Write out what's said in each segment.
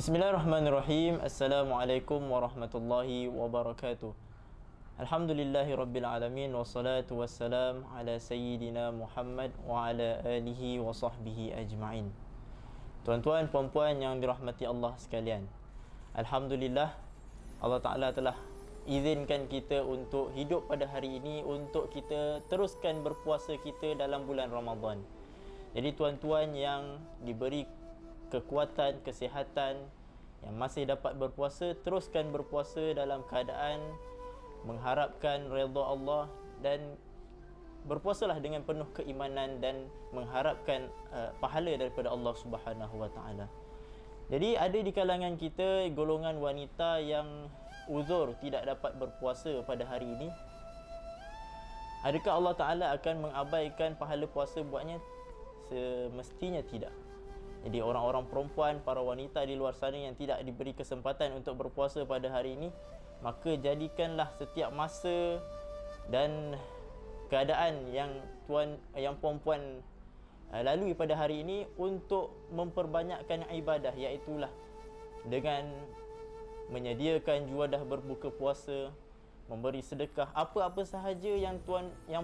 Bismillahirrahmanirrahim. Assalamualaikum warahmatullahi wabarakatuh. Alhamdulillahi rabbil alamin, wassalatu wassalam ala sayyidina Muhammad wa ala alihi wa sahbihi ajma'in. Tuan-tuan, puan-puan yang dirahmati Allah sekalian, alhamdulillah, Allah Ta'ala telah izinkan kita untuk hidup pada hari ini, untuk kita teruskan berpuasa kita dalam bulan Ramadan. Jadi tuan-tuan yang diberi kekuatan, kesihatan, yang masih dapat berpuasa, teruskan berpuasa dalam keadaan mengharapkan redha Allah, dan berpuasalah dengan penuh keimanan dan mengharapkan pahala daripada Allah Subhanahu wa taala. Jadi ada di kalangan kita golongan wanita yang uzur tidak dapat berpuasa pada hari ini. Adakah Allah Ta'ala akan mengabaikan pahala puasa buatnya? Semestinya tidak. Jadi orang-orang perempuan, para wanita di luar sana yang tidak diberi kesempatan untuk berpuasa pada hari ini, maka jadikanlah setiap masa dan keadaan yang puan-puan lalui pada hari ini untuk memperbanyakkan ibadah, iaitulah dengan menyediakan juadah berbuka puasa, memberi sedekah, apa-apa sahaja yang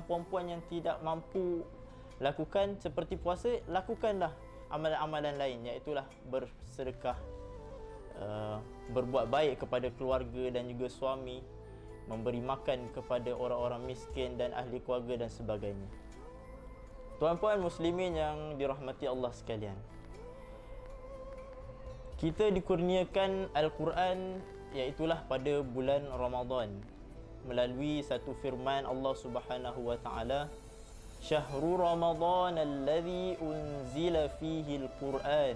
puan-puan yang tidak mampu lakukan seperti puasa, lakukanlah amalan-amalan lain, iaitulah bersedekah, berbuat baik kepada keluarga dan juga suami, memberi makan kepada orang-orang miskin dan ahli keluarga dan sebagainya. Tuan-puan muslimin yang dirahmati Allah sekalian, kita dikurniakan Al-Quran, iaitulah pada bulan Ramadan, melalui satu firman Allah Subhanahu wa taala, Syahrul Ramadan alladhi unzila fihi al-Quran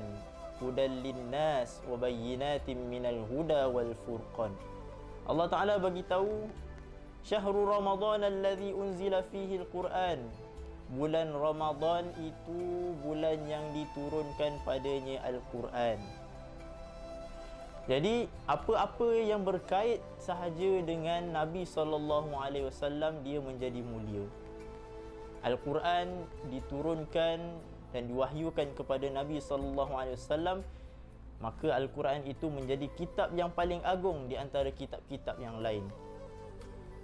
hudan linnas wa bayyinatin minal huda wal furqan. Allah Ta'ala bagi tahu, Syahrul Ramadan alladhi unzila fihi al-Quran, bulan Ramadan itu bulan yang diturunkan padanya Al-Quran. Jadi apa-apa yang berkait sahaja dengan Nabi SAW, dia menjadi mulia. Al-Quran diturunkan dan diwahyukan kepada Nabi SAW, maka Al-Quran itu menjadi kitab yang paling agung di antara kitab-kitab yang lain.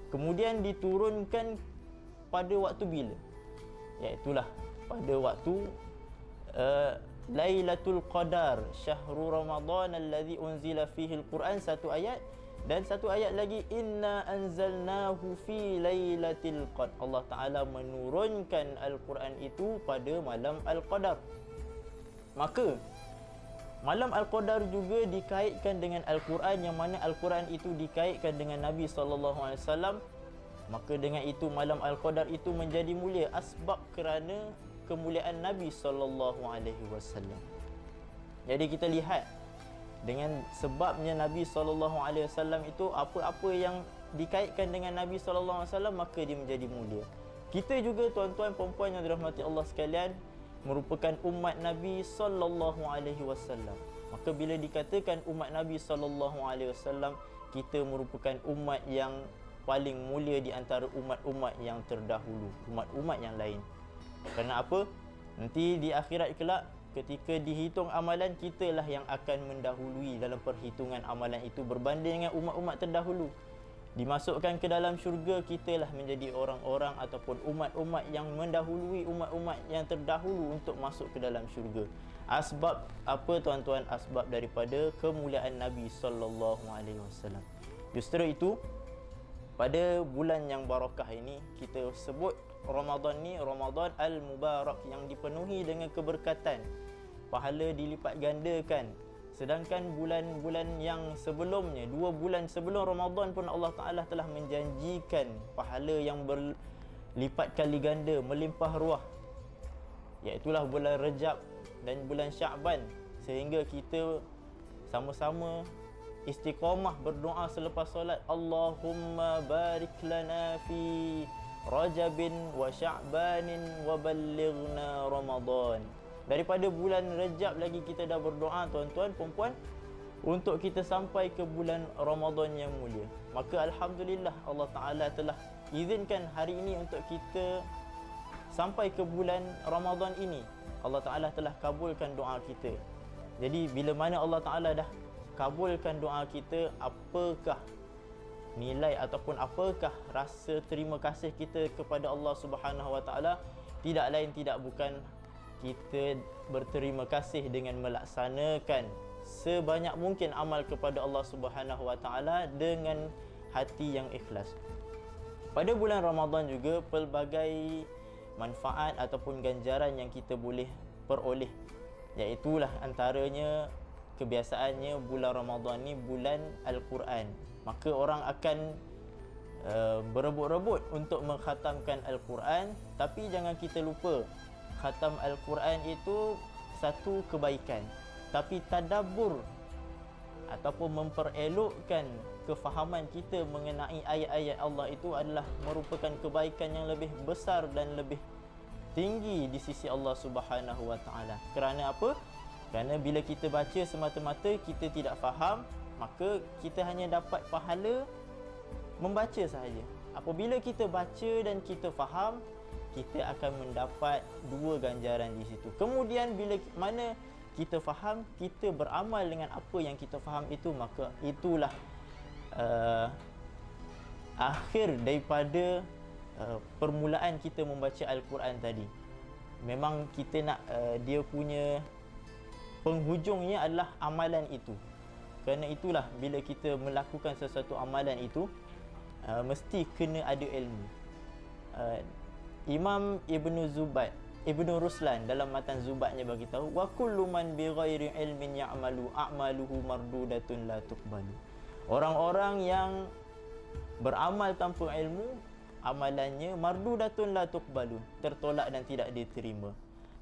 Kemudian diturunkan pada waktu bila? Iaitulah pada waktu Lailatul Qadar, Syahrul Ramadan alladhi unzila fihi al-Quran, satu ayat, dan satu ayat lagi, Inna anzalnahu fi lailatul qadar. Allah Ta'ala menurunkan Al-Quran itu pada malam Al-Qadar. Maka malam Al-Qadar juga dikaitkan dengan Al-Quran, yang mana Al-Quran itu dikaitkan dengan Nabi SAW. Maka dengan itu malam Al-Qadar itu menjadi mulia, asbab kerana kemuliaan Nabi SAW. Jadi kita lihat, dengan sebabnya Nabi SAW itu, apa-apa yang dikaitkan dengan Nabi SAW, maka dia menjadi mulia. Kita juga tuan-tuan perempuan yang dirahmati Allah sekalian, merupakan umat Nabi SAW. Maka bila dikatakan umat Nabi SAW, kita merupakan umat yang paling mulia di antara umat-umat yang terdahulu, umat-umat yang lain. Kerana apa? Nanti di akhirat kelak, ketika dihitung amalan, kitalah yang akan mendahului dalam perhitungan amalan itu berbanding dengan umat-umat terdahulu. Dimasukkan ke dalam syurga, kitalah menjadi orang-orang ataupun umat-umat yang mendahului umat-umat yang terdahulu untuk masuk ke dalam syurga. Asbab apa tuan-tuan? Asbab daripada kemuliaan Nabi SAW. Justru itu, pada bulan yang barakah ini, kita sebut Ramadan ni Ramadan Al-Mubarak, yang dipenuhi dengan keberkatan, pahala dilipat gandakan. Sedangkan bulan-bulan yang sebelumnya, 2 bulan sebelum Ramadan pun, Allah Ta'ala telah menjanjikan pahala yang berlipat kali ganda, melimpah ruah, iaitulah bulan Rejab dan bulan Sya'ban. Sehingga kita sama-sama istiqamah berdoa selepas solat, Allahumma barik lana fi Rajabin wa Sya'banin wa ballighna Ramadan. Daripada bulan Rejab lagi kita dah berdoa tuan-tuan perempuan untuk kita sampai ke bulan Ramadan yang mulia. Maka alhamdulillah, Allah Ta'ala telah izinkan hari ini untuk kita sampai ke bulan Ramadan ini. Allah Ta'ala telah kabulkan doa kita. Jadi bila mana Allah Ta'ala dah kabulkan doa kita, apakah nilai ataupun apakah rasa terima kasih kita kepada Allah Subhanahu Wa Taala? Tidak lain tidak bukan kita berterima kasih dengan melaksanakan sebanyak mungkin amal kepada Allah Subhanahu Wa Taala dengan hati yang ikhlas. Pada bulan Ramadan juga pelbagai manfaat ataupun ganjaran yang kita boleh peroleh, iaitulah antaranya kebiasaannya bulan Ramadan ni bulan Al-Quran. Maka orang akan berebut-rebut untuk mengkhatamkan Al-Quran, tapi jangan kita lupa khatam Al-Quran itu satu kebaikan, tapi tadabbur ataupun memperelokkan kefahaman kita mengenai ayat-ayat Allah itu adalah merupakan kebaikan yang lebih besar dan lebih tinggi di sisi Allah Subhanahu Wa Taala. Kerana apa? Kerana bila kita baca semata-mata kita tidak faham, maka kita hanya dapat pahala membaca sahaja. Apabila kita baca dan kita faham, kita akan mendapat dua ganjaran di situ. Kemudian bila mana kita faham, kita beramal dengan apa yang kita faham itu, maka itulah akhir daripada permulaan kita membaca Al-Quran tadi. Memang kita nak dia punya penghujungnya adalah amalan itu. Kerana itulah bila kita melakukan sesuatu amalan itu mesti kena ada ilmu. Imam Ibnu Ruslan dalam matan Zubatnya bagi tahu, wa kullu man bi ghairi ilmin ya'malu a'maluhu mardudatun la tuqbalu. Orang-orang yang beramal tanpa ilmu, amalannya mardudatun la tuqbalu, tertolak dan tidak diterima.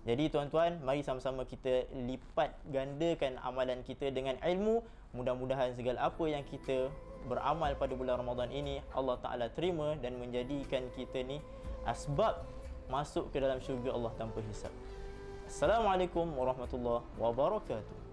Jadi tuan-tuan, mari sama-sama kita lipat gandakan amalan kita dengan ilmu. Mudah-mudahan segala apa yang kita beramal pada bulan Ramadan ini Allah Ta'ala terima dan menjadikan kita ni asbab masuk ke dalam syurga Allah tanpa hisab. Assalamualaikum warahmatullahi wabarakatuh.